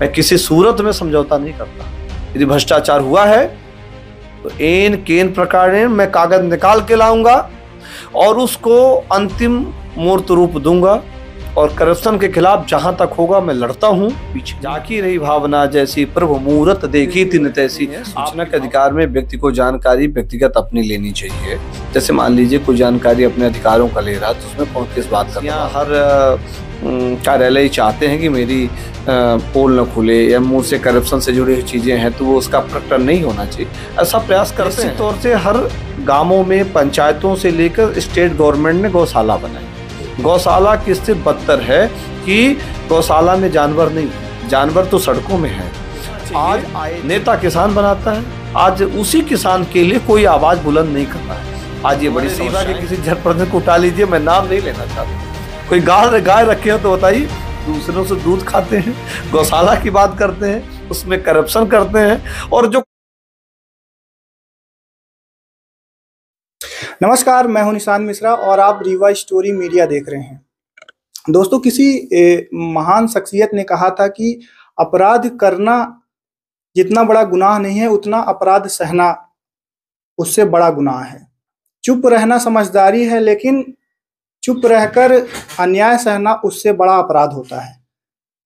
मैं किसी सूरत में समझौता नहीं करता। यदि भ्रष्टाचार हुआ है तो एन केन प्रकार मैं कागज निकाल के लाऊंगा और उसको अंतिम मूर्त रूप दूंगा, और करप्शन के खिलाफ जहां तक होगा मैं लड़ता हूं। पीछे जाकी रही भावना जैसी प्रभु मूरत देखी तिन तैसी। सूचना के अधिकार में व्यक्ति को जानकारी व्यक्तिगत अपनी लेनी चाहिए। जैसे मान लीजिए कोई जानकारी अपने अधिकारों का ले रहा है तो उसमें कौन किस बात का, यहाँ हर कार्यालय चाहते हैं कि मेरी पोल न खुले या मुंह से करप्शन से जुड़ी हुई चीजें हैं तो वो उसका प्रकटन नहीं होना चाहिए, ऐसा प्रयास करते हैं। तौर से हर गांवों में पंचायतों से लेकर स्टेट गवर्नमेंट ने गौशाला बनाई। गौशाला की स्थिति बदतर है कि गौशाला में जानवर नहीं, जानवर तो सड़कों में है। आज नेता किसान बनाता है, आज उसी किसान के लिए कोई आवाज बुलंद नहीं कर रहा है। आज ये बड़ी समस्या है। किसी जनप्रतिनिधि को उठा लीजिए, मैं नाम नहीं लेना चाहता, कोई गाय रखे हो तो बताइए, दूसरों से दूध खाते हैं, गौशाला की बात करते हैं, उसमें करप्शन करते हैं। और जो नमस्कार, मैं हूं निशान मिश्रा और आप रीवा स्टोरी मीडिया देख रहे हैं। दोस्तों, किसी महान शख्सियत ने कहा था कि अपराध करना जितना बड़ा गुनाह नहीं है उतना अपराध सहना उससे बड़ा गुनाह है। चुप रहना समझदारी है, लेकिन चुप रहकर अन्याय सहना उससे बड़ा अपराध होता है।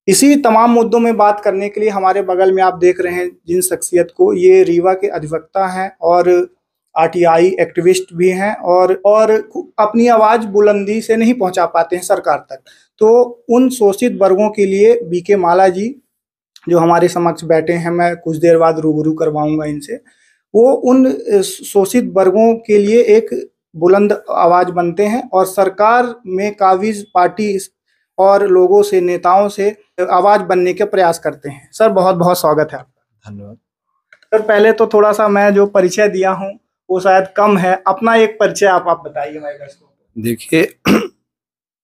इसी तमाम मुद्दों में बात करने के लिए हमारे बगल में आप देख रहे हैं जिन शख्सियत को, ये रीवा के अधिवक्ता हैं और आरटीआई एक्टिविस्ट भी हैं और अपनी आवाज बुलंदी से नहीं पहुंचा पाते हैं सरकार तक। तो उन शोषित वर्गों के लिए बीके माला जी जो हमारे समक्ष बैठे हैं, मैं कुछ देर बाद रूबरू करवाऊंगा इनसे, वो उन शोषित वर्गों के लिए एक बुलंद आवाज बनते हैं और सरकार में काबिज पार्टी और लोगों से, नेताओं से आवाज बनने के प्रयास करते हैं। सर, बहुत बहुत स्वागत है आपका। धन्यवाद। सर, पहले तो थोड़ा सा मैं जो परिचय दिया हूँ वो शायद कम है, अपना एक परिचय आप बताइए हमारे दर्शकों को। देखिए,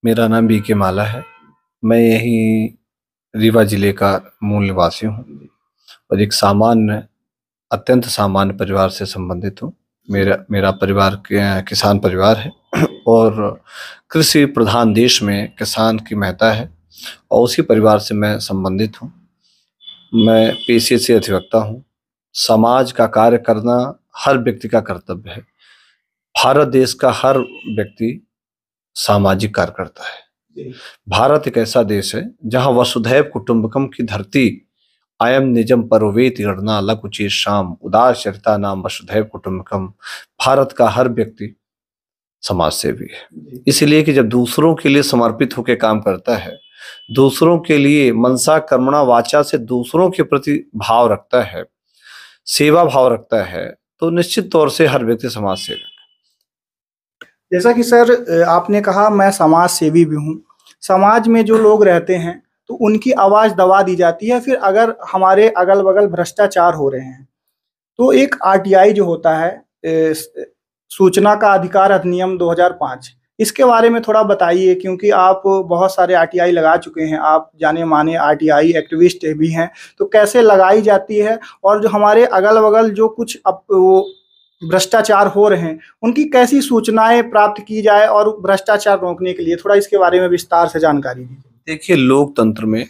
मेरा नाम बीके माला है, मैं यही रीवा जिले का मूल निवासी हूँ और एक अत्यंत सामान्य परिवार से संबंधित हूँ। मेरा परिवार किसान परिवार है और कृषि प्रधान देश में किसान की महत्ता है और उसी परिवार से मैं संबंधित हूँ। मैं पेशे से अधिवक्ता हूँ। समाज का कार्य करना हर व्यक्ति का कर्तव्य है। भारत देश का हर व्यक्ति सामाजिक कार्य करता है। भारत एक ऐसा देश है जहां वसुधैव कुटुंबकम की धरती, अयम निजम परोवेति गणना लकुचेत शाम उदार चरिता नाम वसुधैव कुटुंबकम। भारत का हर व्यक्ति समाज सेवी है, इसलिए कि जब दूसरों के लिए समर्पित होकर काम करता है, दूसरों के लिए मनसा कर्मणा वाचा से दूसरों के प्रति भाव रखता है, सेवा भाव रखता है, तो निश्चित तौर से हर व्यक्ति समाज सेवक। जैसा कि सर आपने कहा, मैं समाज सेवी भी हूँ। समाज में जो लोग रहते हैं तो उनकी आवाज दबा दी जाती है। फिर अगर हमारे अगल बगल भ्रष्टाचार हो रहे हैं तो एक आरटीआई जो होता है, सूचना का अधिकार अधिनियम 2005, इसके बारे में थोड़ा बताइए, क्योंकि आप बहुत सारे आरटीआई लगा चुके हैं, आप जाने माने आरटीआई एक्टिविस्ट भी हैं। तो कैसे लगाई जाती है और जो हमारे अगल बगल जो कुछ वो भ्रष्टाचार हो रहे हैं उनकी कैसी सूचनाएं प्राप्त की जाए और भ्रष्टाचार रोकने के लिए थोड़ा इसके बारे में विस्तार से जानकारी दीजिए। देखिए, लोकतंत्र में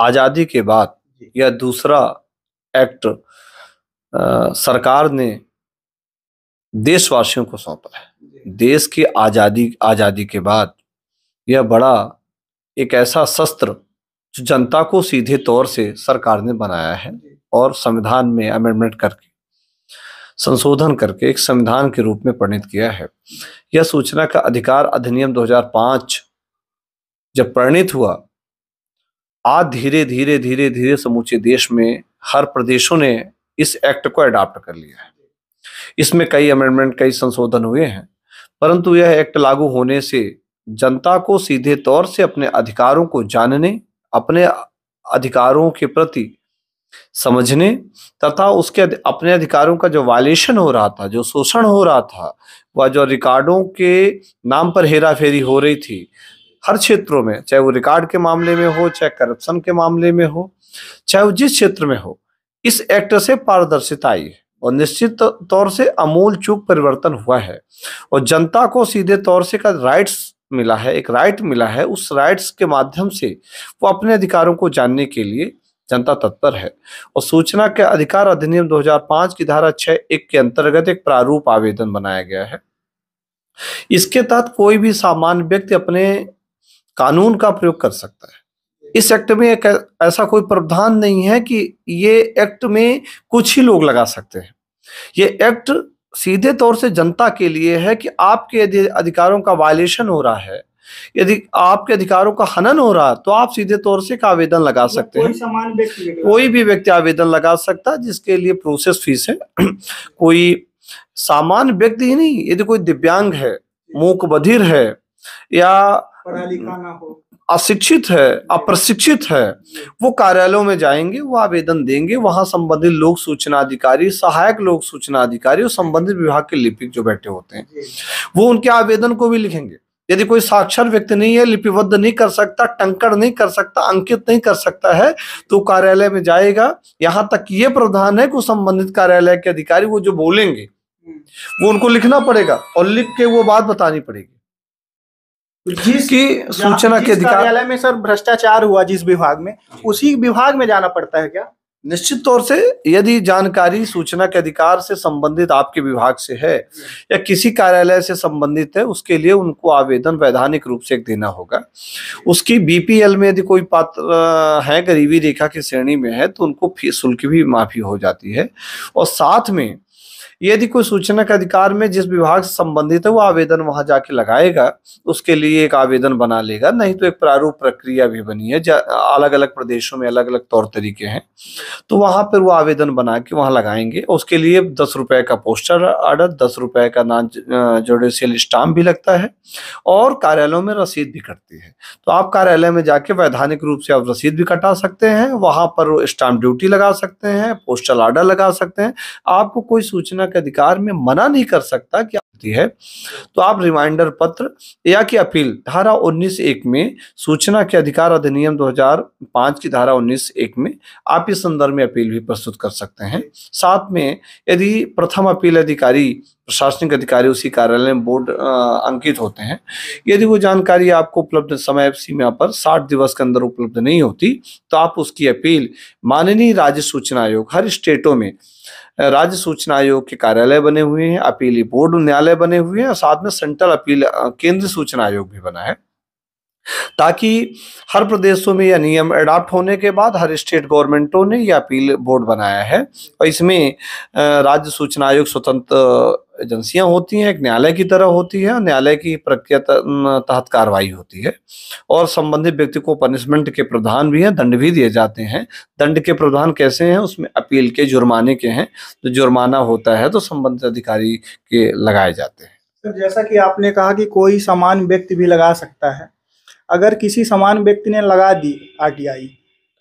आजादी के बाद यह दूसरा एक्ट सरकार ने देशवासियों को सौंपा है। देश की आजादी के बाद यह बड़ा एक ऐसा शस्त्र जो जनता को सीधे तौर से सरकार ने बनाया है और संविधान में अमेंडमेंट करके, संशोधन करके एक संविधान के रूप में परिणित किया है। यह सूचना का अधिकार अधिनियम 2005 जब परिणित हुआ, आज धीरे धीरे समूचे देश में हर प्रदेशों ने इस एक्ट को अडॉप्ट कर लिया है। इसमें कई अमेंडमेंट, कई संशोधन हुए हैं, परंतु यह एक्ट लागू होने से जनता को सीधे तौर से अपने अधिकारों को जानने, अपने अधिकारों के प्रति समझने तथा उसके अपने अधिकारों का जो वायलेशन हो रहा था, जो शोषण हो रहा था, वह जो रिकॉर्डों के नाम पर हेराफेरी हो रही थी हर क्षेत्रों में, चाहे वो रिकॉर्ड के मामले में हो, चाहे करप्शन के मामले में हो, चाहे वो जिस क्षेत्र में हो, इस एक्ट से पारदर्शिता आई है और निश्चित तौर से अमूल चूक परिवर्तन हुआ है और जनता को सीधे तौर से का राइट्स मिला है, एक राइट मिला है। उस राइट्स के माध्यम से वो अपने अधिकारों को जानने के लिए जनता तत्पर है। और सूचना के अधिकार अधिनियम 2005 की धारा 6(1) के अंतर्गत एक प्रारूप आवेदन बनाया गया है। इसके तहत कोई भी सामान्य व्यक्ति अपने कानून का प्रयोग कर सकता है। इस एक्ट में एक ऐसा कोई प्रावधान नहीं है कि ये एक्ट में कुछ ही लोग लगा सकते हैं। ये एक्ट सीधे तौर से जनता के लिए है कि आपके यदि अधिकारों का वायलेशन हो रहा है, यदि आपके अधिकारों का हनन हो रहा है, तो आप सीधे तौर से एक आवेदन लगा सकते हैं। कोई भी व्यक्ति आवेदन लगा सकता है, जिसके लिए प्रोसेस फीस है। कोई सामान्य व्यक्ति ही नहीं, यदि कोई दिव्यांग है, मूक बधिर है, या पढ़ा लिखा ना हो, अशिक्षित है, अप्रशिक्षित है, वो कार्यालयों में जाएंगे, वो आवेदन देंगे। वहां संबंधित लोक सूचना अधिकारी, सहायक लोक सूचना अधिकारी और संबंधित विभाग के लिपिक जो बैठे होते हैं, वो उनके आवेदन को भी लिखेंगे। यदि कोई साक्षर व्यक्ति नहीं है, लिपिबद्ध नहीं कर सकता, टंकण नहीं कर सकता, अंकित नहीं कर सकता है, तो कार्यालय में जाएगा। यहाँ तक ये प्रावधान है कि संबंधित कार्यालय के अधिकारी वो जो बोलेंगे वो उनको लिखना पड़ेगा और लिख के वो बात बतानी पड़ेगी। जिसकी सूचना के अधिकार कार्यालय में सर भ्रष्टाचार हुआ जिस विभाग में, उसी विभाग में जाना पड़ता है क्या? निश्चित तौर से यदि जानकारी सूचना के अधिकार से संबंधित आपके विभाग से है या किसी कार्यालय से संबंधित है, उसके लिए उनको आवेदन वैधानिक रूप से देना होगा। उसकी बीपीएल में यदि कोई पात्र है, गरीबी रेखा की श्रेणी में है, तो उनको शुल्क भी माफी हो जाती है। और साथ में यदि कोई सूचना के अधिकार में जिस विभाग से संबंधित है, वो आवेदन वहां जाके लगाएगा, उसके लिए एक आवेदन बना लेगा। नहीं तो एक प्रारूप प्रक्रिया भी बनी है, अलग अलग प्रदेशों में अलग अलग तौर तरीके हैं, तो वहां पर वो आवेदन बना के वहां लगाएंगे। उसके लिए 10 रुपए का पोस्टर ऑर्डर, 10 रुपए का नॉन जुडिशियल स्टाम्प भी लगता है और कार्यालयों में रसीद भी कटती है। तो आप कार्यालय में जाके वैधानिक रूप से आप रसीद भी कटा सकते हैं, वहां पर स्टाम्प ड्यूटी लगा सकते हैं, पोस्टल ऑर्डर लगा सकते हैं। आपको कोई सूचना के अधिकार में मना नहीं कर सकता कि है, तो आप रिमाइंडर पत्र या कि अपील धारा 19(1) में, सूचना के अधिकार अधिनियम 2005 की धारा 19(1) में आप इस संदर्भ में अपील भी प्रस्तुत कर सकते हैं। साथ में यदि प्रथम अपील अधिकारी, प्रशासनिक अधिकारी उसी कार्यालय में बोर्ड अंकित होते हैं, यदि वो जानकारी आपको उपलब्ध समय सीमा पर 60 दिवस के अंदर उपलब्ध नहीं होती, तो आप उसकी अपील माननीय राज्य सूचना आयोग, हर स्टेटों में राज्य सूचना आयोग के कार्यालय बने हुए हैं, अपीली बोर्ड न्यायालय बने हुए हैं, और साथ में सेंट्रल अपील केंद्र सूचना आयोग भी बना है, ताकि हर प्रदेशों में यह नियम अडॉप्ट होने के बाद हर स्टेट गवर्नमेंटों ने यह अपील बोर्ड बनाया है। और इसमें राज्य सूचना आयोग स्वतंत्र एजेंसियां होती हैं, एक न्यायालय की तरह होती है, न्यायालय की प्रक्रिया तहत कार्रवाई होती है, और संबंधित व्यक्ति को पनिशमेंट के प्रावधान भी हैं, दंड भी दिए जाते हैं। दंड के प्रावधान कैसे हैं? उसमें अपील के, जुर्माने के हैं, तो जुर्माना होता है तो संबंधित अधिकारी के लगाए जाते हैं। सर, जैसा कि आपने कहा कि कोई सामान्य व्यक्ति भी लगा सकता है, अगर किसी सामान्य व्यक्ति ने लगा दी आरटीआई,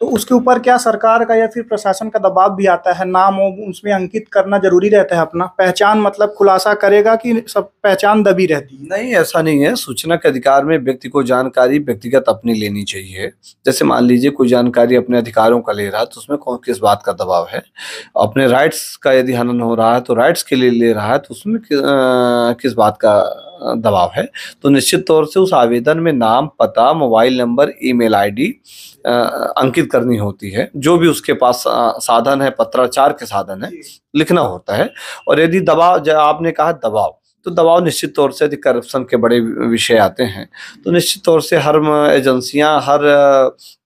तो उसके ऊपर क्या सरकार का या फिर प्रशासन का दबाव भी आता है? नाम उसमें अंकित करना जरूरी रहता है, अपना पहचान मतलब खुलासा करेगा कि सब पहचान दबी रहती है? नहीं, ऐसा नहीं है। सूचना के अधिकार में व्यक्ति को जानकारी व्यक्तिगत अपनी लेनी चाहिए। जैसे मान लीजिए कोई जानकारी अपने अधिकारों का ले रहा है, तो उसमें कौन किस बात का दबाव है? अपने राइट्स का यदि हनन हो रहा है तो राइट्स के लिए ले रहा है, तो उसमें किस बात का दबाव है? तो निश्चित तौर से उस आवेदन में नाम, पता, मोबाइल नंबर, ईमेल आईडी अंकित करनी होती है। जो भी उसके पास साधन है, पत्राचार के साधन है, लिखना होता है। और यदि दबाव, जब आपने कहा दबाव, तो दबाव निश्चित तौर से यदि करप्शन के बड़े विषय आते हैं, तो निश्चित तौर से हर एजेंसियां, हर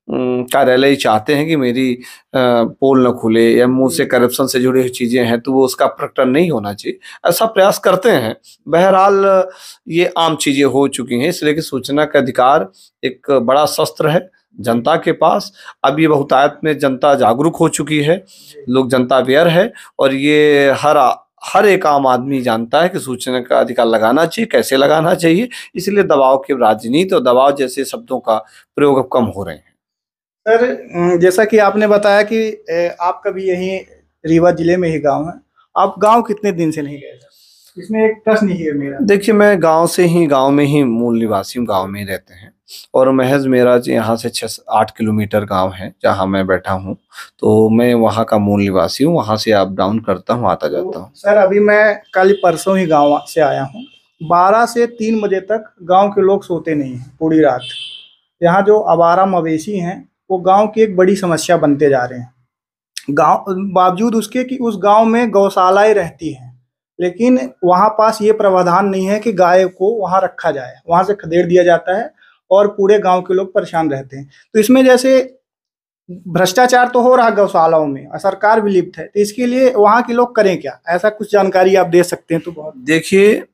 कार्यालय चाहते हैं कि मेरी पोल न खुले या मुंह से करप्शन से जुड़ी हुई चीजें हैं तो वो उसका प्रकटन नहीं होना चाहिए, ऐसा प्रयास करते हैं। बहरहाल ये आम चीजें हो चुकी हैं, इसलिए कि सूचना का अधिकार एक बड़ा शस्त्र है जनता के पास। अब ये बहुतायत में जनता जागरूक हो चुकी है, लोग, जनता अवेयर है, और ये हर एक आम आदमी जानता है कि सूचना का अधिकार लगाना चाहिए, कैसे लगाना चाहिए। इसलिए दबाव की राजनीति और दबाव जैसे शब्दों का प्रयोग अब कम हो रहे हैं। सर, जैसा कि आपने बताया कि आपका भी यही रीवा जिले में ही गांव है, आप गांव कितने दिन से नहीं गए? इसमें एक प्रश्न ही है मेरा। देखिए, मैं गांव में ही मूल निवासी हूँ, गांव में ही रहते हैं, और महज मेरा यहाँ से 6-8 किलोमीटर गांव है जहाँ मैं बैठा हूँ, तो मैं वहाँ का मूल निवासी हूँ, वहाँ से अप डाउन करता हूँ, आता जाता हूँ। सर, अभी मैं कल परसों ही गाँव से आया हूँ। 12 से 3 बजे तक गाँव के लोग सोते नहीं हैं पूरी रात। यहाँ जो आवारा मवेशी हैं वो गांव की एक बड़ी समस्या बनते जा रहे हैं। गांव बावजूद उसके कि उस गांव में गौशालाएं रहती हैं, लेकिन वहां पास ये प्रावधान नहीं है कि गाय को वहां रखा जाए, वहां से खदेड़ दिया जाता है और पूरे गांव के लोग परेशान रहते हैं। तो इसमें जैसे भ्रष्टाचार तो हो रहा गौशालाओं में और सरकार भी लिप्त है, तो इसके लिए वहां के लोग करें क्या? ऐसा कुछ जानकारी आप दे सकते हैं तो बहुत। देखिए,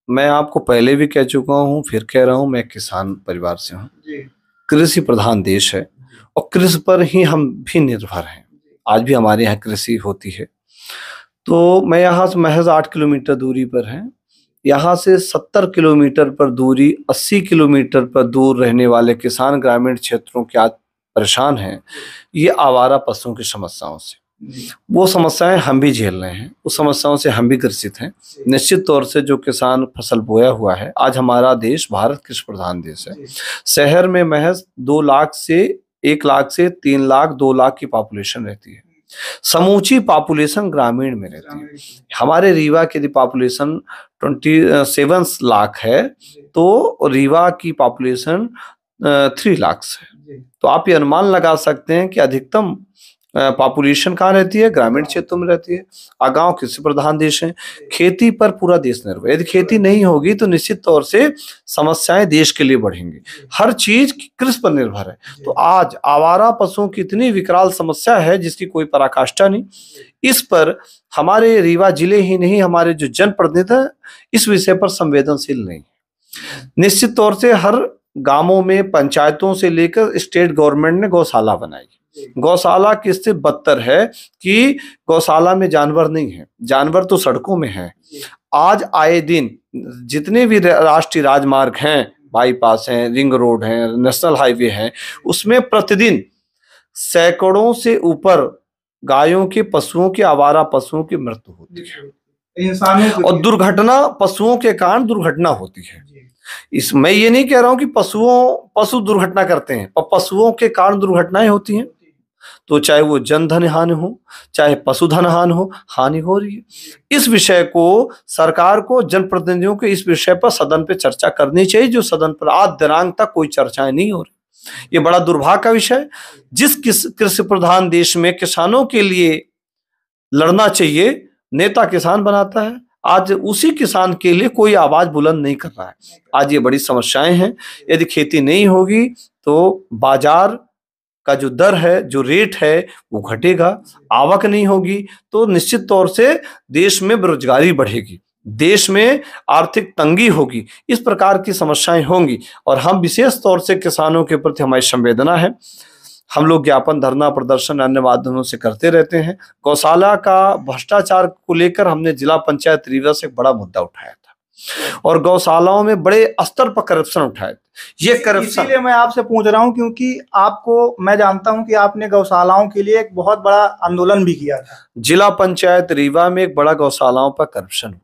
मैं आपको पहले भी कह चुका हूँ, फिर कह रहा हूँ, मैं किसान परिवार से हूँ। कृषि प्रधान देश है और कृषि पर ही हम भी निर्भर हैं। आज भी हमारे यहाँ कृषि होती है। तो मैं यहाँ से महज 8 किलोमीटर दूरी पर है। यहाँ से 70 किलोमीटर पर दूरी, 80 किलोमीटर पर दूर रहने वाले किसान ग्रामीण क्षेत्रों के आज परेशान हैं ये आवारा पशुओं की समस्याओं से। वो समस्याएं हम भी झेल रहे हैं, उस समस्याओं से हम भी ग्रसित हैं। निश्चित तौर से जो किसान फसल बोया हुआ है, आज हमारा देश भारत कृषि प्रधान देश है। शहर में महज 2 लाख से 1 लाख से 3 लाख 2 लाख की पॉपुलेशन रहती है। समूची पॉपुलेशन ग्रामीण में रहती है। हमारे रीवा की पॉपुलेशन 27 लाख है, तो रीवा की पॉपुलेशन 3 लाख है। तो आप ये अनुमान लगा सकते हैं कि अधिकतम पॉपुलेशन कहाँ रहती है? ग्रामीण क्षेत्रों में रहती है। गांव कृषि प्रधान देश है, खेती पर पूरा देश निर्भर है। यदि खेती नहीं होगी तो निश्चित तौर से समस्याएं देश के लिए बढ़ेंगी। हर चीज कृषि पर निर्भर है। तो आज आवारा पशुओं की इतनी विकराल समस्या है जिसकी कोई पराकाष्ठा नहीं। इस पर हमारे रीवा जिले ही नहीं, हमारे जो जनप्रतिनिधि है इस विषय पर संवेदनशील नहीं। निश्चित तौर से हर गांवों में, पंचायतों से लेकर स्टेट गवर्नमेंट ने गौशाला बनाई। गौशाला की स्थिति बदतर है कि गौशाला में जानवर नहीं है, जानवर तो सड़कों में है। आज आए दिन जितने भी राष्ट्रीय राजमार्ग हैं, बाईपास हैं, रिंग रोड हैं, नेशनल हाईवे हैं, उसमें प्रतिदिन सैकड़ों से ऊपर गायों के, पशुओं के, आवारा पशुओं की मृत्यु होती है। और दुर्घटना, पशुओं के कारण दुर्घटना होती है। मैं ये नहीं कह रहा हूं कि पशु दुर्घटना करते हैं, पर पशुओं के कारण दुर्घटनाएं होती हैं। तो चाहे वो जनधन हानि हो, चाहे पशुधन हानि हो रही है। इस विषय को सरकार को, जनप्रतिनिधियों को इस विषय पर सदन पे चर्चा करनी चाहिए, जो सदन पर आज दिनांक तक कोई चर्चाएं नहीं हो रही। ये बड़ा दुर्भाग्य का विषय। जिस कृषि प्रधान देश में किसानों के लिए लड़ना चाहिए, नेता किसान बनाता है, आज उसी किसान के लिए कोई आवाज बुलंद नहीं कर रहा है। आज ये बड़ी समस्याएं हैं। यदि खेती नहीं होगी तो बाजार का जो दर है, जो रेट है, वो घटेगा। आवक नहीं होगी तो निश्चित तौर से देश में बेरोजगारी बढ़ेगी, देश में आर्थिक तंगी होगी। इस प्रकार की समस्याएं होंगी और हम विशेष तौर से किसानों के प्रति हमारी संवेदना है। हम लोग ज्ञापन, धरना, प्रदर्शन अन्य माध्यमों से करते रहते हैं। गौशाला का भ्रष्टाचार को लेकर हमने जिला पंचायत रीवा से एक बड़ा मुद्दा उठाया था और गौशालाओं में बड़े स्तर पर करप्शन उठाए। ये करप्शन, इसीलिए मैं आपसे पूछ रहा हूं क्योंकि आपको, मैं जानता हूं कि आपने गौशालाओं के लिए एक बहुत बड़ा आंदोलन भी किया था। जिला पंचायत रीवा में एक बड़ा गौशालाओं पर करप्शन हुआ है।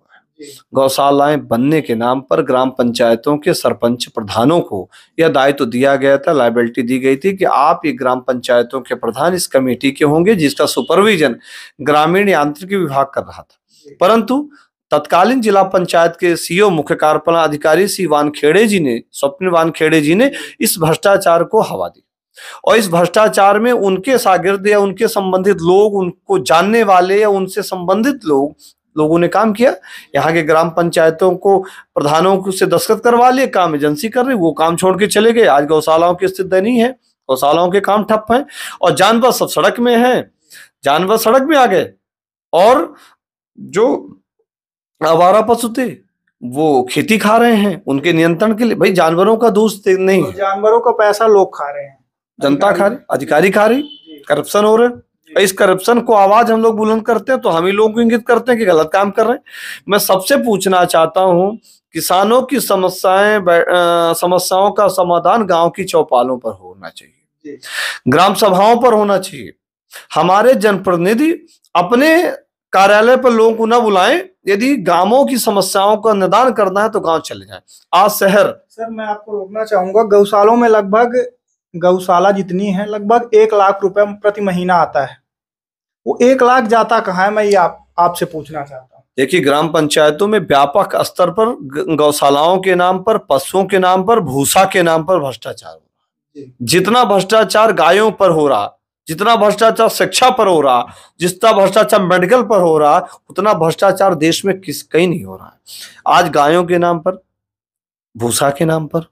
गौशालाएं बनने के नाम पर ग्राम पंचायतों के सरपंच प्रधानों को यह दायित्व दिया गया था, लायबिलिटी दी गई थी कि आप ये ग्राम पंचायतों के प्रधान इस कमेटी के होंगे, जिसका सुपरविजन ग्रामीण यांत्रिकी विभाग कर रहा था। परंतु तत्कालीन जिला पंचायत के सीईओ, मुख्य कार्यपालन अधिकारी स्वप्न वानखेड़े जी ने इस भ्रष्टाचार को हवा दी और इस भ्रष्टाचार में उनके शागिर्द या उनके संबंधित लोग, उनको जानने वाले या उनसे संबंधित लोगों ने काम किया। यहाँ के ग्राम पंचायतों को प्रधानों से दस्तखत करवा लिए, काम एजेंसी कर रही, वो काम छोड़ के चले गए। आज गौशालाओं की स्थिति दयनीय है, गौशालाओं के काम ठप हैं और जानवर सब सड़क में हैं, जानवर सड़क में आ गए और जो आवारा पशु थे वो खेती खा रहे हैं। उनके नियंत्रण के लिए भाई जानवरों का दोष नहीं है, जानवरों का पैसा लोग खा रहे हैं, जनता खा रही, अधिकारी खा रही, करप्शन हो रहा है। इस करप्शन को आवाज हम लोग बुलंद करते हैं तो हम ही लोगों को इंगित करते हैं कि गलत काम कर रहे हैं। मैं सबसे पूछना चाहता हूं, किसानों की समस्याओं का समाधान गांव की चौपालों पर होना चाहिए, ग्राम सभाओं पर होना चाहिए। हमारे जनप्रतिनिधि अपने कार्यालय पर लोगों को न बुलाएं। यदि गांवों की समस्याओं का निदान करना है तो गांव चले जाएं। आज शहर, सर मैं आपको रोकना चाहूंगा, गौशालों में लगभग, गौशाला जितनी है लगभग 1 लाख रुपए प्रति महीना आता है। वो 1 लाख जाता कहाँ है, मैं ये आपसे पूछना चाहता हूँ। देखिए, ग्राम पंचायतों में व्यापक स्तर पर गौशालाओं के नाम पर, पशुओं के नाम पर, भूसा के नाम पर भ्रष्टाचार हो रहा जितना भ्रष्टाचार गायों पर हो रहा, जितना भ्रष्टाचार शिक्षा पर हो रहा, जितना भ्रष्टाचार मेडिकल पर हो रहा, उतना भ्रष्टाचार देश में कहीं नहीं हो रहा है। आज गायों के नाम पर, भूसा के नाम पर,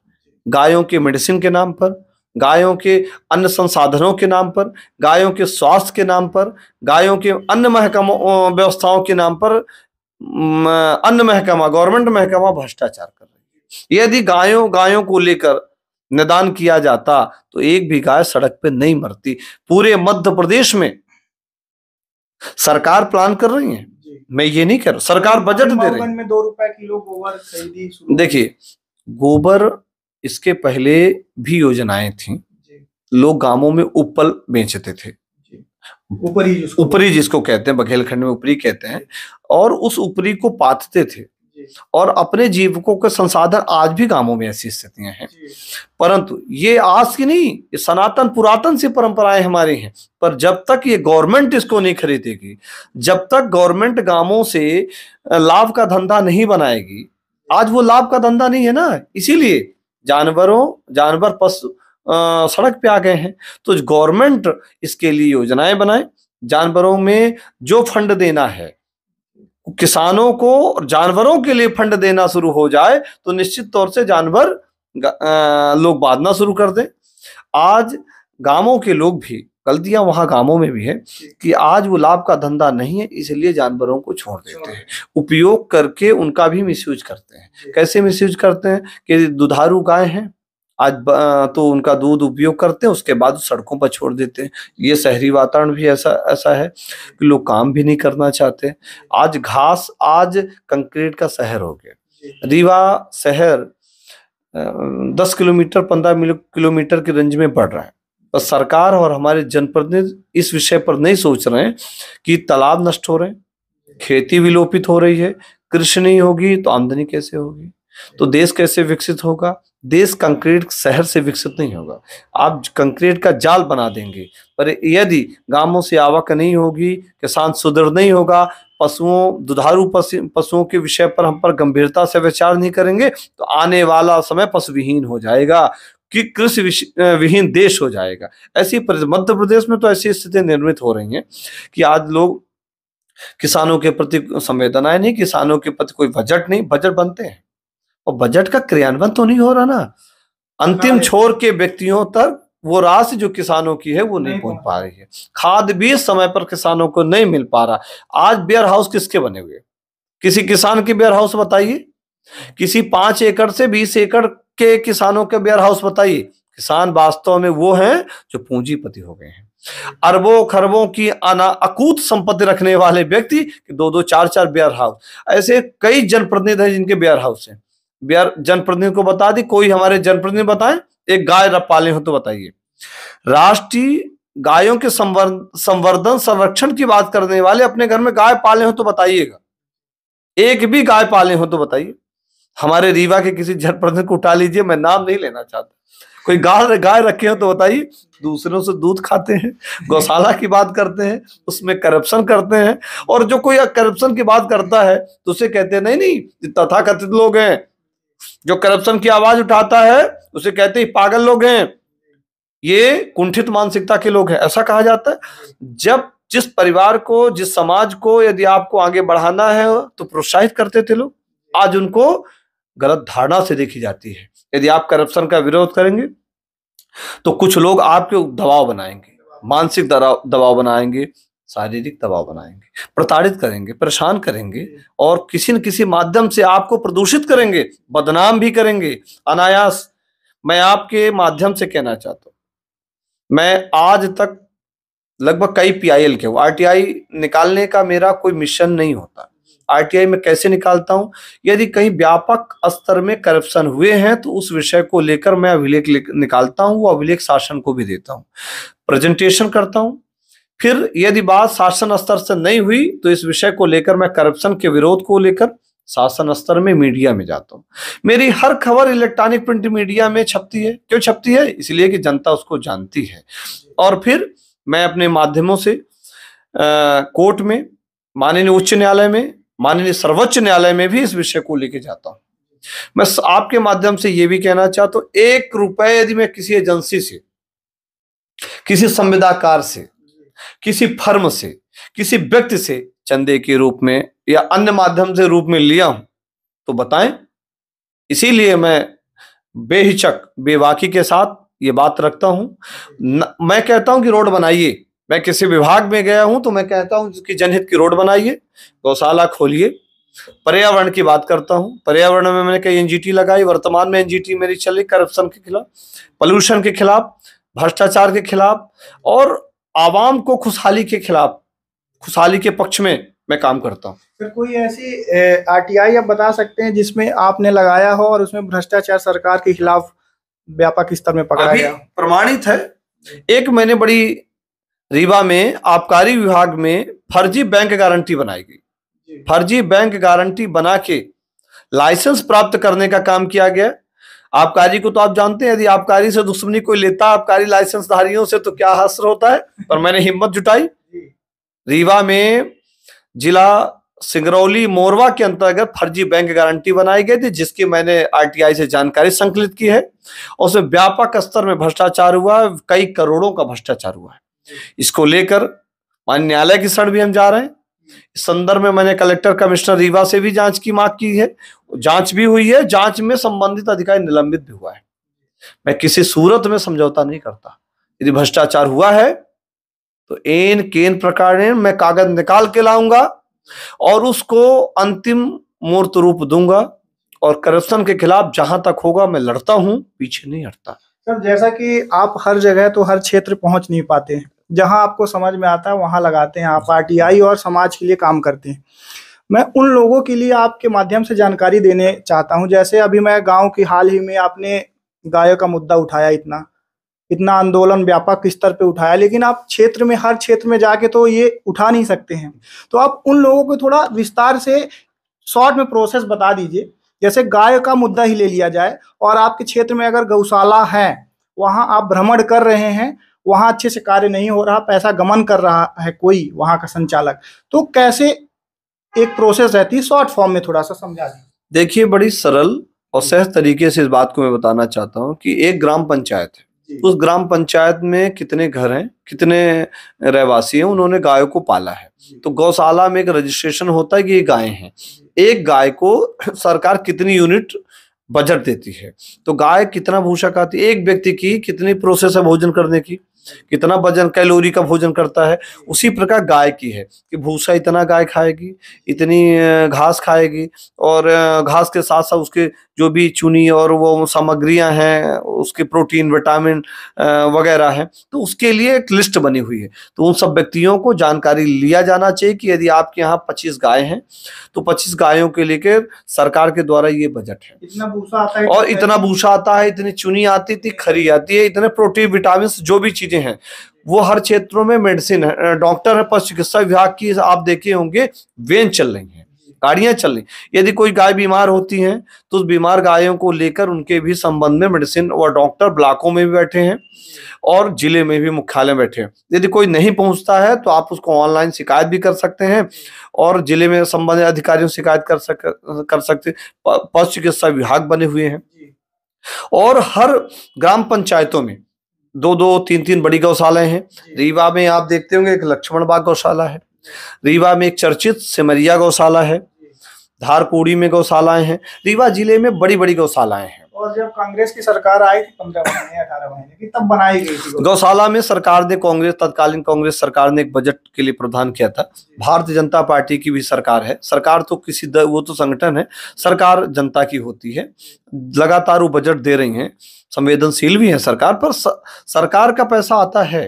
गायों के मेडिसिन के नाम पर, गायों के अन्य संसाधनों के नाम पर, गायों के स्वास्थ्य के नाम पर, गायों के अन्य महकमा व्यवस्थाओं के नाम पर अन्य महकमा, गवर्नमेंट महकमा भ्रष्टाचार कर रही है। यदि गायों को लेकर निदान किया जाता तो एक भी गाय सड़क पे नहीं मरती। पूरे मध्य प्रदेश में सरकार प्लान कर रही है, मैं ये नहीं कह रहा, सरकार बजट दे रही है। में 2 रुपए किलो गोबर खरीदी। देखिए, गोबर इसके पहले भी योजनाएं थी, लोग गांवों में उपल बेचते थे, ऊपरी जिसको कहते हैं, बघेलखंड में ऊपरी कहते हैं, और उस ऊपरी को पाथते थे और अपने जीविकों के संसाधन, आज भी गांवों में ऐसी स्थितियां हैं। परंतु ये आज की नहीं, ये सनातन पुरातन सी परंपराएं हमारी हैं। पर जब तक ये गवर्नमेंट इसको नहीं खरीदेगी, जब तक गवर्नमेंट गांवों से लाभ का धंधा नहीं बनाएगी, आज वो लाभ का धंधा नहीं है ना, इसीलिए जानवर पशु सड़क पे आ गए हैं। तो गवर्नमेंट इसके लिए योजनाएं बनाए, जानवरों में जो फंड देना है, किसानों को और जानवरों के लिए फंड देना शुरू हो जाए तो निश्चित तौर से जानवर लोग बांधना शुरू कर दें। आज गांवों के लोग भी, गलतियां वहां गांवों में भी है कि आज वो लाभ का धंधा नहीं है, इसलिए जानवरों को छोड़ देते हैं, उपयोग करके उनका भी मिसयूज करते हैं। कैसे मिसयूज करते हैं कि दुधारू गाय हैं, आज तो उनका दूध उपयोग करते हैं, उसके बाद सड़कों पर छोड़ देते हैं। ये शहरी वातावरण भी ऐसा है कि लोग काम भी नहीं करना चाहते। आज कंक्रीट का शहर हो गया। रीवा शहर 10 किलोमीटर 15 किलोमीटर की रेंज में बढ़ रहा है। बस सरकार और हमारे जनप्रतिनिधि इस विषय पर नहीं सोच रहे हैं कि तालाब नष्ट हो रहे हैं, खेती विलोपित हो रही है, कृषि नहीं होगी तो आमदनी कैसे होगी, तो देश कैसे विकसित होगा। देश कंक्रीट शहर से विकसित नहीं होगा। आप कंक्रीट का जाल बना देंगे, पर यदि गांवों से आवक नहीं होगी, किसान सुदृढ़ नहीं होगा, दुधारू पशुओं के विषय पर हम पर गंभीरता से विचार नहीं करेंगे, तो आने वाला समय पशु विहीन हो जाएगा, कि कृषि विहीन देश हो जाएगा। ऐसी मध्य प्रदेश में तो ऐसी स्थिति निर्मित हो रही हैं कि आज लोग किसानों के प्रति संवेदनाएं नहीं, किसानों के प्रति कोई बजट नहीं। बजट बनते हैं और बजट का क्रियान्वयन तो नहीं हो रहा ना, अंतिम छोर के व्यक्तियों तक वो राशि जो किसानों की है वो नहीं पहुंच पा रही है। खाद बीज समय पर किसानों को नहीं मिल पा रहा। आज वेयर हाउस किसके बने हुए, किसी किसान के वेयर हाउस बताइए, किसी 5 एकड़ से 20 एकड़ के किसानों के वेयर हाउस बताइए। किसान वास्तव में वो हैं जो पूंजीपति हो गए हैं, अरबों खरबों की अकूत संपत्ति रखने वाले व्यक्ति, 2-2 4-4 वेयर हाउस। ऐसे कई जनप्रतिनिधि हैं जिनके वेयर हाउस हैं। जनप्रतिनिधि को बता दी, कोई हमारे जनप्रतिनिधि बताएं एक गाय पाले हो तो बताइए। राष्ट्रीय गायों के संवर्धन संरक्षण की बात करने वाले अपने घर में गाय पाले हो तो बताइएगा, एक भी गाय पाले हो तो बताइए। हमारे रीवा के किसी जनप्रतिनिधि को उठा लीजिए, मैं नाम नहीं लेना चाहता, कोई गाय रखे हो तो बताइए। दूसरों से दूध खाते हैं, गौशाला की बात करते हैं, उसमें करप्शन करते हैं, और जो कोई करप्शन की बात करता है तो उसे कहते हैं नहीं तथाकथित लोग हैं। जो करप्शन की आवाज उठाता है उसे कहते हैं पागल लोग हैं, ये कुंठित मानसिकता के लोग हैं, ऐसा कहा जाता है। जब जिस परिवार को, जिस समाज को यदि आपको आगे बढ़ाना है तो प्रोत्साहित करते थे लोग, आज उनको गलत धारणा से देखी जाती है। यदि आप करप्शन का विरोध करेंगे तो कुछ लोग आपके दबाव बनाएंगे, मानसिक दबाव बनाएंगे, शारीरिक दबाव बनाएंगे, प्रताड़ित करेंगे, परेशान करेंगे, और किसी न किसी माध्यम से आपको प्रदूषित करेंगे, बदनाम भी करेंगे अनायास। मैं आपके माध्यम से कहना चाहता हूं, मैं आज तक लगभग कई PIL के RTI निकालने का मेरा कोई मिशन नहीं होता। RTI में कैसे निकालता हूं, यदि कहीं व्यापक स्तर में करप्शन हुए हैं तो उस विषय को लेकर मैं अभिलेख निकालता हूं, वो अभिलेख शासन को भी देता हूं, प्रेजेंटेशन करता हूं। फिर यदि बात शासन स्तर से नहीं हुई तो इस विषय को लेकर मैं करप्शन के विरोध को लेकर शासन स्तर में मीडिया में जाता हूं। मेरी हर खबर इलेक्ट्रॉनिक प्रिंट मीडिया में छपती है। क्यों छपती है? इसलिए कि जनता उसको जानती है। और फिर मैं अपने माध्यमों से कोर्ट में, माननीय उच्च न्यायालय में, माननीय सर्वोच्च न्यायालय में भी इस विषय को लेके जाता हूं। मैं आपके माध्यम से ये भी कहना चाहता हूं, 1 रुपए यदि मैं किसी एजेंसी से, किसी संविदाकार से, किसी फर्म से, किसी व्यक्ति से चंदे के रूप में या अन्य माध्यम से रूप में लिया हूं तो बताएं। इसीलिए मैं बेहिचक बेबाकी के साथ ये बात रखता हूं। मैं कहता हूं कि रोड बनाइए। मैं किसी विभाग में गया हूं तो मैं कहता हूं कि जनहित की रोड बनाइए, गौशाला खोलिए। पर्यावरण की बात करता हूं, पर्यावरण में मैंने कई एनजीटी लगाई। वर्तमान में एनजीटी मेरी चल रही करप्शन के खिलाफ, पोल्यूशन के खिलाफ, भ्रष्टाचार के खिलाफ और आवाम को खुशहाली के खिलाफ, खुशहाली के पक्ष में मैं काम करता हूं। फिर कोई ऐसी आरटीआई आप बता सकते हैं जिसमें आपने लगाया हो और उसमें भ्रष्टाचार सरकार के खिलाफ व्यापक स्तर में पकड़ा गया? प्रमाणित है। एक मैंने बड़ी रीवा में आबकारी विभाग में फर्जी बैंक गारंटी बनाई गई। फर्जी बैंक गारंटी बना के लाइसेंस प्राप्त करने का काम किया गया। आबकारी को तो आप जानते हैं, यदि आबकारी से दुश्मनी कोई लेता आबकारी लाइसेंस धारियों से तो क्या हश्र होता है। पर मैंने हिम्मत जुटाई। रीवा में जिला सिंगरौली मोरवा के अंतर्गत फर्जी बैंक गारंटी बनाई गई थी, जिसकी मैंने आरटीआई से जानकारी संकलित की है। उसमें व्यापक स्तर में भ्रष्टाचार हुआ, कई करोड़ों का भ्रष्टाचार हुआ है। इसको लेकर माननीय न्यायालय की शरण भी हम जा रहे हैं। इस संदर्भ में मैंने कलेक्टर कमिश्नर रीवा से भी जांच की मांग की है। जांच भी हुई है। जांच में संबंधित अधिकारी निलंबित भी हुआ है। मैं किसी सूरत में समझौता नहीं करता। यदि भ्रष्टाचार हुआ है तो एन केन प्रकार मैं कागज निकाल के लाऊंगा और उसको अंतिम मूर्त रूप दूंगा और करप्शन के खिलाफ जहां तक होगा मैं लड़ता हूं, पीछे नहीं हटता। सर, जैसा कि आप हर जगह तो हर क्षेत्र पहुंच नहीं पाते हैं, जहां आपको समझ में आता है वहां लगाते हैं आप आरटीआई और समाज के लिए काम करते हैं। मैं उन लोगों के लिए आपके माध्यम से जानकारी देने चाहता हूं। जैसे अभी मैं गांव की हाल ही में आपने गायों का मुद्दा उठाया, इतना आंदोलन व्यापक स्तर पे उठाया, लेकिन आप क्षेत्र में हर क्षेत्र में जाके तो ये उठा नहीं सकते हैं। तो आप उन लोगों को थोड़ा विस्तार से शॉर्ट में प्रोसेस बता दीजिए। जैसे गाय का मुद्दा ही ले लिया जाए और आपके क्षेत्र में अगर गौशाला है, वहां आप भ्रमण कर रहे हैं, वहां अच्छे से कार्य नहीं हो रहा, पैसा गमन कर रहा है कोई वहां का संचालक, तो कैसे एक प्रोसेस रहती है, शॉर्ट फॉर्म में थोड़ा सा समझा दीजिए। देखिए, बड़ी सरल और सहज तरीके से इस बात को मैं बताना चाहता हूँ कि एक ग्राम पंचायत है। उस ग्राम पंचायत में कितने घर हैं, कितने रहवासी हैं, उन्होंने गायों को पाला है। तो गौशाला में एक रजिस्ट्रेशन होता है कि ये गायें हैं। एक गाय को सरकार कितनी यूनिट बजट देती है, तो गाय कितना भूसा खाती है, एक व्यक्ति की कितनी प्रोसेस है भोजन करने की, कितना वजन कैलोरी का भोजन करता है, उसी प्रकार गाय की है कि भूसा इतना गाय खाएगी, इतनी घास खाएगी और घास के साथ साथ उसके जो भी चुनी और वो सामग्रियां हैं, उसके प्रोटीन विटामिन वगैरह हैं, तो उसके लिए एक लिस्ट बनी हुई है। तो उन सब व्यक्तियों को जानकारी लिया जाना चाहिए कि यदि आपके यहाँ 25 गाय हैं तो 25 गायों के लेकर सरकार के द्वारा ये बजट है, इतना भूसा आता है और इतना भूसा आता है, इतनी चुनी आती थी, खरी आती है, इतने प्रोटीन विटामिन जो भी चीजें हैं वो हर क्षेत्रों में मेडिसिन है, डॉक्टर है, पशु चिकित्सा विभाग की आप देखे होंगे वेन चल रही हैं, गाड़ियां चल रही। यदि कोई गाय बीमार होती हैं तो उस बीमार गायों को लेकर उनके भी संबंध में मेडिसिन और डॉक्टर ब्लॉकों में भी बैठे हैं और जिले में भी मुख्यालय में बैठे हैं। यदि कोई नहीं पहुंचता है तो आप उसको ऑनलाइन शिकायत भी कर सकते हैं और जिले में संबंधित अधिकारियों से शिकायत कर सकते। पशु चिकित्सा विभाग बने हुए हैं और हर ग्राम पंचायतों में 2-2, 3-3 बड़ी गौशालाएं हैं। रीवा में आप देखते होंगे एक लक्ष्मण बाग गौशाला है, रीवा में एक चर्चित सिमरिया गौशाला है, धारकोड़ी में गौशालाएं हैं। रीवा जिले में बड़ी बड़ी गौशालाएं हैं। और जब कांग्रेस की सरकार आई थी 15 महीने 18 महीने की, तब बनाई गई थी गौशाला में सरकार ने, तत्कालीन कांग्रेस सरकार ने एक बजट के लिए प्रावधान किया था। भारतीय जनता पार्टी की भी सरकार है, सरकार तो वो तो संगठन है, सरकार जनता की होती है, लगातार वो बजट दे रही है, संवेदनशील भी है सरकार, पर सरकार का पैसा आता है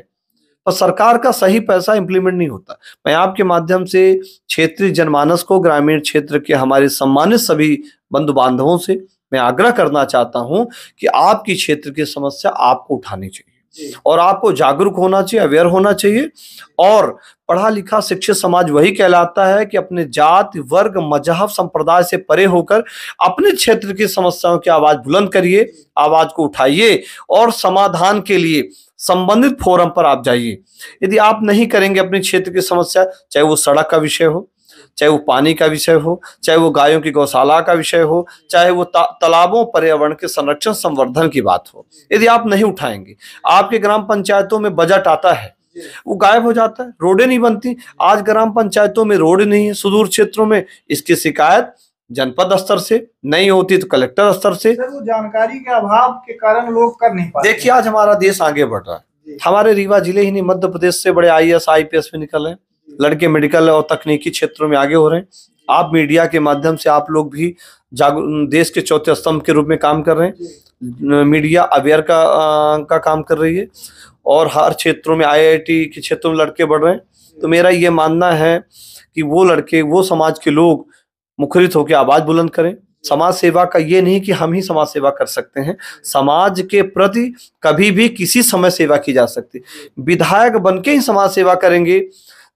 पर सरकार का सही पैसा इंप्लीमेंट नहीं होता। मैं आपके माध्यम से क्षेत्रीय जनमानस को, ग्रामीण क्षेत्र के हमारे सम्मानित सभी बंधु बांधवों से मैं आग्रह करना चाहता हूं कि आपकी क्षेत्र की समस्या आपको उठानी चाहिए और आपको जागरूक होना चाहिए, अवेयर होना चाहिए। और पढ़ा लिखा शिक्षित समाज वही कहलाता है कि अपने जाति, वर्ग, मजहब, संप्रदाय से परे होकर अपने क्षेत्र की समस्याओं की आवाज बुलंद करिए, आवाज को उठाइए और समाधान के लिए संबंधित फोरम पर आप जाइए। यदि आप नहीं करेंगे अपने क्षेत्र की समस्या, चाहे वो सड़क का विषय हो, चाहे वो पानी का विषय हो, चाहे वो गायों की गौशाला का विषय हो, चाहे वो तालाबों पर्यावरण के संरक्षण संवर्धन की बात हो, यदि आप नहीं उठाएंगे, आपके ग्राम पंचायतों में बजट आता है वो गायब हो जाता है, रोडें नहीं बनती। आज ग्राम पंचायतों में रोड नहीं है, सुदूर क्षेत्रों में इसकी शिकायत जनपद स्तर से नहीं होती तो कलेक्टर स्तर से। सर वो जानकारी के अभाव के कारण लोग कर नहीं पाते। देखिए आज हमारा देश आगे बढ़ रहा है, हमारे रीवा जिले ही नहीं मध्य प्रदेश से बड़े IAS IPS में निकल रहे हैं, लड़के मेडिकल और तकनीकी क्षेत्रों में आगे हो रहे हैं। आप मीडिया के माध्यम से आप लोग भी देश के चौथे स्तंभ के रूप में काम कर रहे हैं, मीडिया अवेयर का काम कर रही है और हर क्षेत्रों में IIT के क्षेत्रों में लड़के बढ़ रहे हैं। तो मेरा ये मानना है कि वो लड़के, वो समाज के लोग मुखरित होकर आवाज बुलंद करें। समाज सेवा का ये नहीं कि हम ही समाज सेवा कर सकते हैं, समाज के प्रति कभी भी किसी समय सेवा की जा सकती। विधायक बन के ही समाज सेवा करेंगे,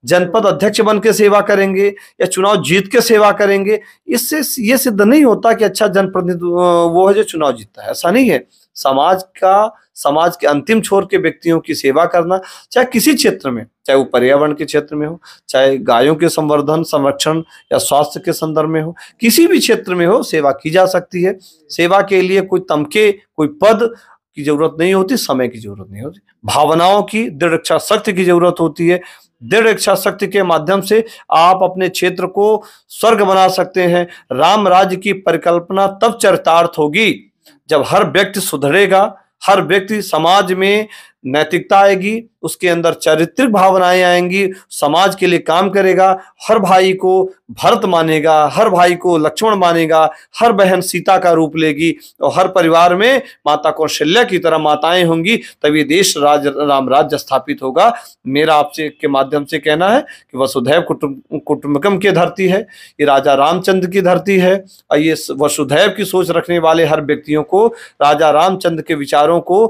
जनपद अध्यक्ष बन के सेवा करेंगे या चुनाव जीत के सेवा करेंगे, इससे ये सिद्ध नहीं होता कि अच्छा जनप्रतिनिधि वो है जो चुनाव जीतता है। ऐसा नहीं है। समाज के अंतिम छोर के व्यक्तियों की सेवा करना, चाहे किसी क्षेत्र में, चाहे वो पर्यावरण के क्षेत्र में हो, चाहे गायों के संवर्धन संरक्षण या स्वास्थ्य के संदर्भ में हो, किसी भी क्षेत्र में हो, सेवा की जा सकती है। सेवा के लिए कोई तमके, कोई पद की जरूरत नहीं होती, समय की जरूरत नहीं होती, भावनाओं की, दृढ़ इच्छा शक्ति की जरूरत होती है। दृढ़ इच्छा शक्ति के माध्यम से आप अपने क्षेत्र को स्वर्ग बना सकते हैं। राम राज्य की परिकल्पना तब चरितार्थ होगी जब हर व्यक्ति सुधरेगा, हर व्यक्ति समाज में नैतिकता आएगी, उसके अंदर चारित्रिक भावनाएं आएंगी, समाज के लिए काम करेगा, हर भाई को भरत मानेगा, हर भाई को लक्ष्मण मानेगा, हर बहन सीता का रूप लेगी और हर परिवार में माता कौशल्या की तरह माताएं होंगी, तभी देश राम राज्य स्थापित होगा। मेरा आपसे के माध्यम से कहना है कि वसुधैव कुटुंबकम की धरती है, ये राजा रामचंद्र की धरती है और ये वसुधैव की सोच रखने वाले हर व्यक्तियों को राजा रामचंद्र के विचारों को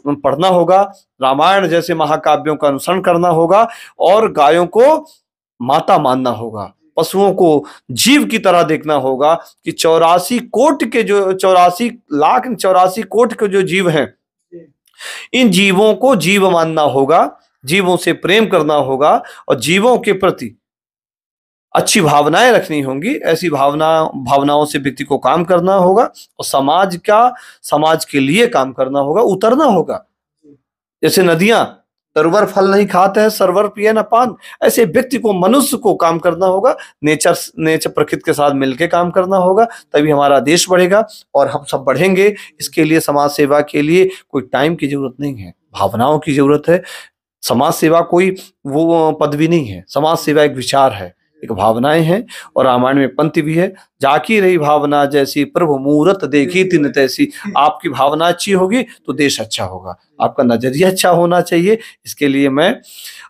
पढ़ना होगा, रामायण जैसे महाकाव्यों का अनुसरण करना होगा और गायों को माता मानना होगा, पशुओं को जीव की तरह देखना होगा कि 84 कोटि के जो जीव हैं, इन जीवों को जीव मानना होगा, जीवों से प्रेम करना होगा और जीवों के प्रति अच्छी भावनाएं रखनी होंगी। ऐसी भावनाओं से व्यक्ति को काम करना होगा और समाज के लिए काम करना होगा, उतरना होगा। जैसे नदियां तरवर फल नहीं खाते हैं, सरवर पिए न पान, ऐसे व्यक्ति को, मनुष्य को काम करना होगा, नेचर प्रकृति के साथ मिलकर काम करना होगा, तभी हमारा देश बढ़ेगा और हम सब बढ़ेंगे। इसके लिए समाज सेवा के लिए कोई टाइम की जरूरत नहीं है, भावनाओं की जरूरत है। समाज सेवा कोई वो पदवी नहीं है, समाज सेवा एक विचार है, एक भावनाएं हैं। और रामायण में पंक्ति भी है, जाकी रही भावना जैसी प्रभु मूरत देखी तिन तैसी। आपकी भावना अच्छी होगी तो देश अच्छा होगा, आपका नजरिया अच्छा होना चाहिए। इसके लिए मैं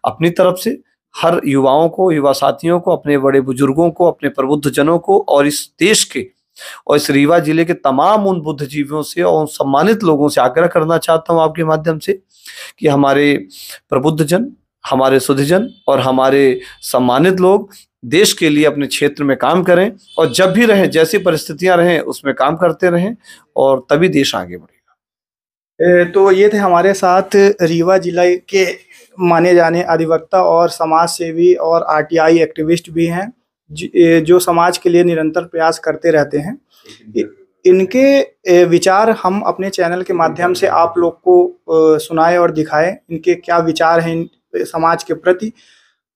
अपनी तरफ से हर युवाओं को, युवा साथियों को, अपने बड़े बुजुर्गों को, अपने प्रबुद्ध जनों को और इस देश के और इस रीवा जिले के तमाम उन बुद्धिजीवियों से और उन सम्मानित लोगों से आग्रह करना चाहता हूं आपके माध्यम से कि हमारे प्रबुद्ध जन, हमारे सुधीजन और हमारे सम्मानित लोग देश के लिए अपने क्षेत्र में काम करें और जब भी रहें, जैसी परिस्थितियां रहें, उसमें काम करते रहें और तभी देश आगे बढ़ेगा। तो ये थे हमारे साथ रीवा जिला के माने जाने अधिवक्ता और समाज सेवी और RTI एक्टिविस्ट भी हैं, जो समाज के लिए निरंतर प्रयास करते रहते हैं। इनके विचार हम अपने चैनल के माध्यम से आप लोग को सुनाए और दिखाए, इनके क्या विचार हैं समाज के प्रति।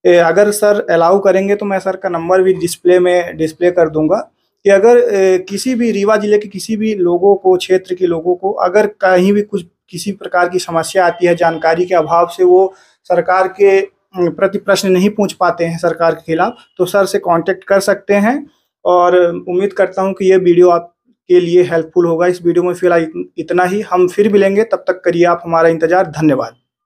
अगर सर अलाउ करेंगे तो मैं सर का नंबर भी डिस्प्ले कर दूंगा कि अगर किसी भी रीवा जिले के किसी भी लोगों को, क्षेत्र के लोगों को अगर कहीं भी किसी प्रकार की समस्या आती है, जानकारी के अभाव से वो सरकार के प्रति प्रश्न नहीं पूछ पाते हैं सरकार के खिलाफ, तो सर से कांटेक्ट कर सकते हैं। और उम्मीद करता हूं कि ये वीडियो आपके लिए हेल्पफुल होगा। इस वीडियो में फिलहाल इतना ही, हम फिर मिलेंगे, तब तक करिए आप हमारा इंतजार। धन्यवाद।